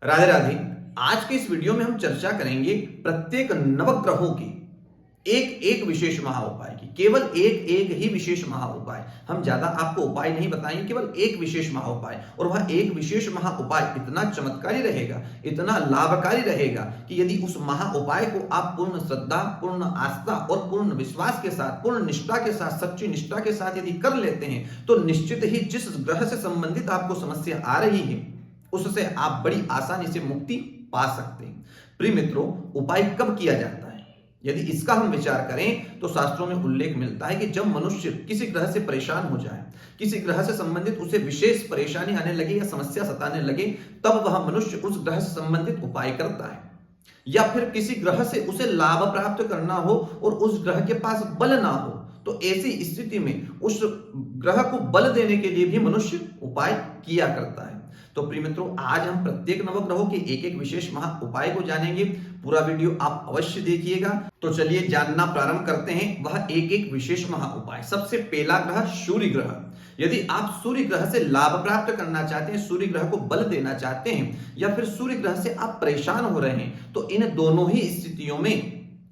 राधे राधे। आज के इस वीडियो में हम चर्चा करेंगे प्रत्येक नवग्रहों के एक एक विशेष महा उपाय की। केवल एक एक ही विशेष महा उपाय, हम ज्यादा आपको उपाय नहीं बताएंगे, केवल एक विशेष महा उपाय। और वह एक विशेष महा उपाय इतना चमत्कारी रहेगा, इतना लाभकारी रहेगा कि यदि उस महा उपाय को आप पूर्ण श्रद्धा, पूर्ण आस्था और पूर्ण विश्वास के साथ, पूर्ण निष्ठा के साथ, सच्ची निष्ठा के साथ यदि कर लेते हैं तो निश्चित ही जिस ग्रह से संबंधित आपको समस्या आ रही है उससे आप बड़ी आसानी से मुक्ति पा सकते हैं। प्रिय मित्रों, उपाय कब किया जाता है? यदि इसका हम विचार करें तो शास्त्रों में उल्लेख मिलता है कि जब मनुष्य किसी ग्रह से परेशान हो जाए, किसी ग्रह से संबंधित उसे विशेष परेशानी आने लगे या समस्या सताने लगे, तब वह मनुष्य उस ग्रह से संबंधित उपाय करता है। या फिर किसी ग्रह से उसे लाभ प्राप्त करना हो और उस ग्रह के पास बल ना हो, तो ऐसी स्थिति में उस ग्रह को बल देने के लिए भी मनुष्य उपाय किया करता है। तो प्रिय मित्रों, आज हम प्रत्येक नवग्रहों के एक एक विशेष महा उपाय को जानेंगे। पूरा वीडियो आप अवश्य देखिएगा। तो चलिए जानना प्रारंभ करते हैं वह एक एक विशेष महा उपाय। सबसे पहला ग्रह सूर्य ग्रह। यदि आप सूर्य ग्रह से लाभ प्राप्त करना चाहते हैं, सूर्य ग्रह को बल देना चाहते हैं, या फिर सूर्य ग्रह से आप परेशान हो रहे हैं, तो इन दोनों ही स्थितियों में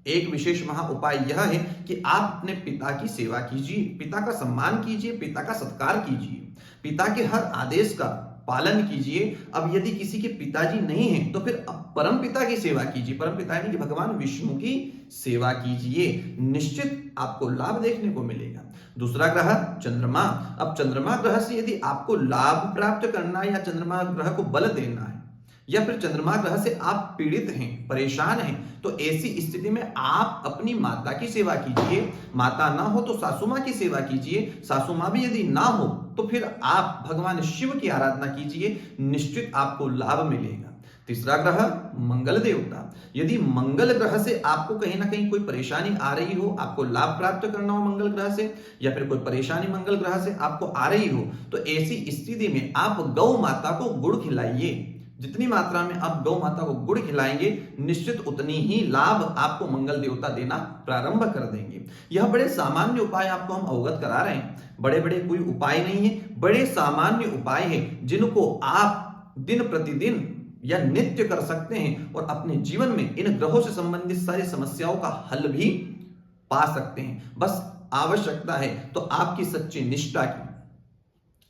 एक विशेष महा उपाय यह है कि आप अपने पिता की सेवा कीजिए, पिता का सम्मान कीजिए, पिता का सत्कार कीजिए, पिता के हर आदेश का पालन कीजिए। अब यदि किसी के पिताजी नहीं है तो फिर परम पिता की सेवा कीजिए, परम पिता यानी कि भगवान विष्णु की सेवा कीजिए, निश्चित आपको लाभ देखने को मिलेगा। दूसरा ग्रह चंद्रमा। अब चंद्रमा ग्रह से यदि आपको लाभ प्राप्त करना है या चंद्रमा ग्रह को बल देना है, या फिर चंद्रमा ग्रह से आप पीड़ित हैं, परेशान हैं, तो ऐसी स्थिति में आप अपनी माता की सेवा कीजिए। माता ना हो तो सासू मां की सेवा कीजिए। सासू मां भी यदि ना हो तो फिर आप भगवान शिव की आराधना कीजिए, निश्चित आपको लाभ मिलेगा। तीसरा ग्रह मंगल देवता। यदि मंगल ग्रह से आपको कहीं ना कहीं कोई परेशानी आ रही हो, आपको लाभ प्राप्त करना हो मंगल ग्रह से, या फिर कोई परेशानी मंगल ग्रह से आपको आ रही हो, तो ऐसी स्थिति में आप गौ माता को गुड़ खिलाइए। जितनी मात्रा में आप गौ माता को गुड़ खिलाएंगे, निश्चित उतनी ही लाभ आपको मंगल देवता देना प्रारंभ कर देंगे। यह बड़े सामान्य उपाय आपको हम अवगत करा रहे हैं, बड़े बड़े कोई उपाय नहीं है, बड़े सामान्य उपाय हैं जिनको आप दिन प्रतिदिन या नित्य कर सकते हैं और अपने जीवन में इन ग्रहों से संबंधित सारी समस्याओं का हल भी पा सकते हैं। बस आवश्यकता है तो आपकी सच्ची निष्ठा की,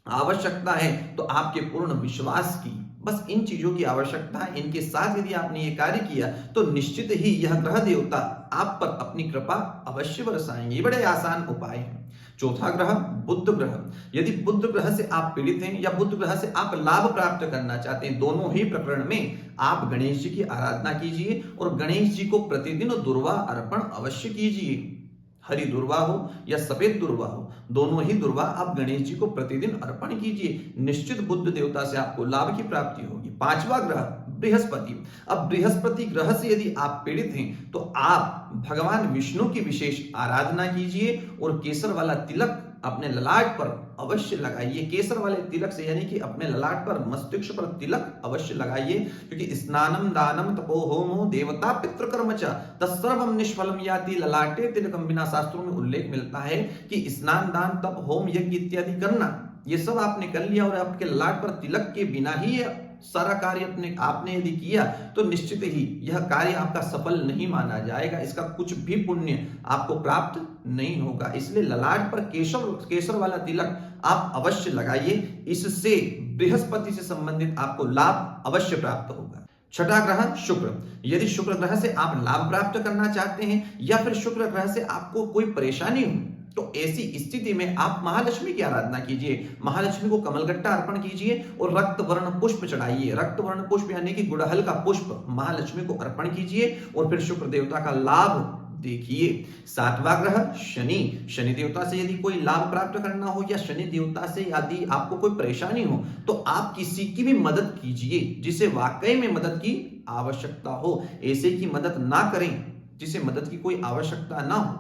आवश्यकता है तो आपके पूर्ण विश्वास की, बस इन चीजों की आवश्यकता है। इनके साथ यदि आपने ये कार्य किया तो निश्चित ही यह ग्रह देवता आप पर अपनी कृपा अवश्य बरसाएंगे। ये बड़े आसान उपाय हैं। चौथा ग्रह बुध ग्रह। यदि बुध ग्रह से आप पीड़ित हैं या बुध ग्रह से आप लाभ प्राप्त करना चाहते हैं, दोनों ही प्रकरण में आप गणेश जी की आराधना कीजिए और गणेश जी को प्रतिदिन दुर्वा अर्पण अवश्य कीजिए। हरी दुर्वा हो या सफेद दुर्वा हो, दोनों ही दुर्वा आप गणेश जी को प्रतिदिन अर्पण कीजिए, निश्चित बुद्ध देवता से आपको लाभ की प्राप्ति होगी। पांचवा ग्रह बृहस्पति। अब बृहस्पति ग्रह से यदि आप पीड़ित हैं तो आप भगवान विष्णु की विशेष आराधना कीजिए और केसर वाला तिलक अपने ललाट पर अवश्य लगाइए। केसर वाले तिलक से यानी कि अपने ललाट पर, मस्तिष्क पर तिलक अवश्य लगाइए, क्योंकि स्नानम दानम तपो होमो देवता पितृकर्म च तत्सर्वम निष्फलम याति ललाटे तिलकम बिना। शास्त्रों में उल्लेख मिलता है कि स्नान, दान, तप, होम, यज्ञ इत्यादि करना, ये सब आपने कर लिया और आपके ललाट पर तिलक के बिना ही सारा कार्य अपने आपने यदि किया तो निश्चित ही यह कार्य आपका सफल नहीं माना जाएगा, इसका कुछ भी पुण्य आपको प्राप्त नहीं होगा। इसलिए ललाट पर केसर वाला तिलक आप अवश्य लगाइए, इससे बृहस्पति से संबंधित आपको लाभ अवश्य प्राप्त होगा। छठा ग्रह शुक्र। यदि शुक्र ग्रह से आप लाभ प्राप्त करना चाहते हैं या फिर शुक्र ग्रह से आपको कोई परेशानी हो, तो ऐसी स्थिति में आप महालक्ष्मी की आराधना कीजिए। महालक्ष्मी को कमलगट्टा अर्पण कीजिए और रक्त वर्ण पुष्प चढ़ाइए। रक्त वर्ण पुष्प यानी कि गुड़हल का पुष्प महालक्ष्मी को अर्पण कीजिए और फिर शुक्र देवता का लाभ देखिए। सातवां ग्रह शनि। शनि देवता से यदि कोई लाभ प्राप्त करना हो या शनि देवता से यदि आपको कोई परेशानी हो, तो आप किसी की भी मदद कीजिए जिसे वाकई में मदद की आवश्यकता हो। ऐसे की मदद ना करें जिसे मदद की कोई आवश्यकता ना हो,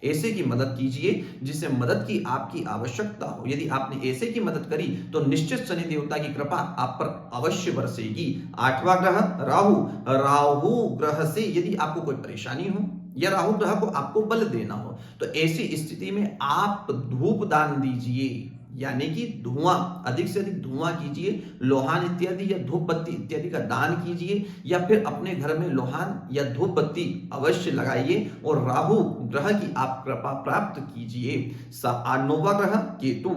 ऐसे की मदद कीजिए जिसे मदद की आपकी आवश्यकता हो। यदि आपने ऐसे की मदद करी तो निश्चित शनि देवता की कृपा आप पर अवश्य बरसेगी। आठवां ग्रह राहु। राहु ग्रह से यदि आपको कोई परेशानी हो या राहु ग्रह को आपको बल देना हो, तो ऐसी स्थिति में आप धूप दान दीजिए। यानी कि धुआं, अधिक से अधिक धुआं कीजिए, लोहान इत्यादि या धूप बत्ती इत्यादि का दान कीजिए, या फिर अपने घर में लोहान या धूप बत्ती अवश्य लगाइए और राहु ग्रह की आप कृपा प्राप्त कीजिए। 9वां ग्रह केतु।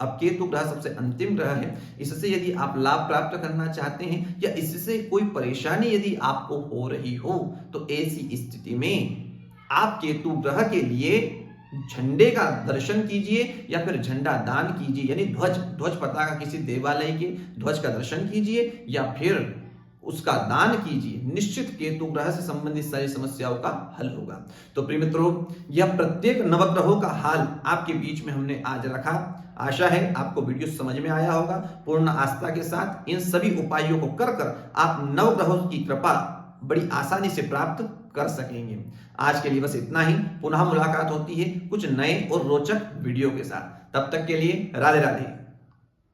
अब केतु ग्रह सबसे अंतिम ग्रह है। इससे यदि आप लाभ प्राप्त करना चाहते हैं या इससे कोई परेशानी यदि आपको हो रही हो, तो ऐसी स्थिति में आप केतु ग्रह के लिए झंडे का दर्शन कीजिए या फिर झंडा दान कीजिए, यानी ध्वज पताका किसी देवालय के ध्वज का दर्शन कीजिए या फिर उसका दान कीजिए। निश्चित केतु ग्रह से संबंधित सारी समस्याओं का हल होगा। तो प्रिय मित्रों, यह प्रत्येक नवग्रहों का हाल आपके बीच में हमने आज रखा। आशा है आपको वीडियो समझ में आया होगा। पूर्ण आस्था के साथ इन सभी उपायों को कर आप नवग्रहों की कृपा बड़ी आसानी से प्राप्त कर सकेंगे। आज के लिए बस इतना ही। पुनः मुलाकात होती है कुछ नए और रोचक वीडियो के साथ। तब तक के लिए राधे राधे।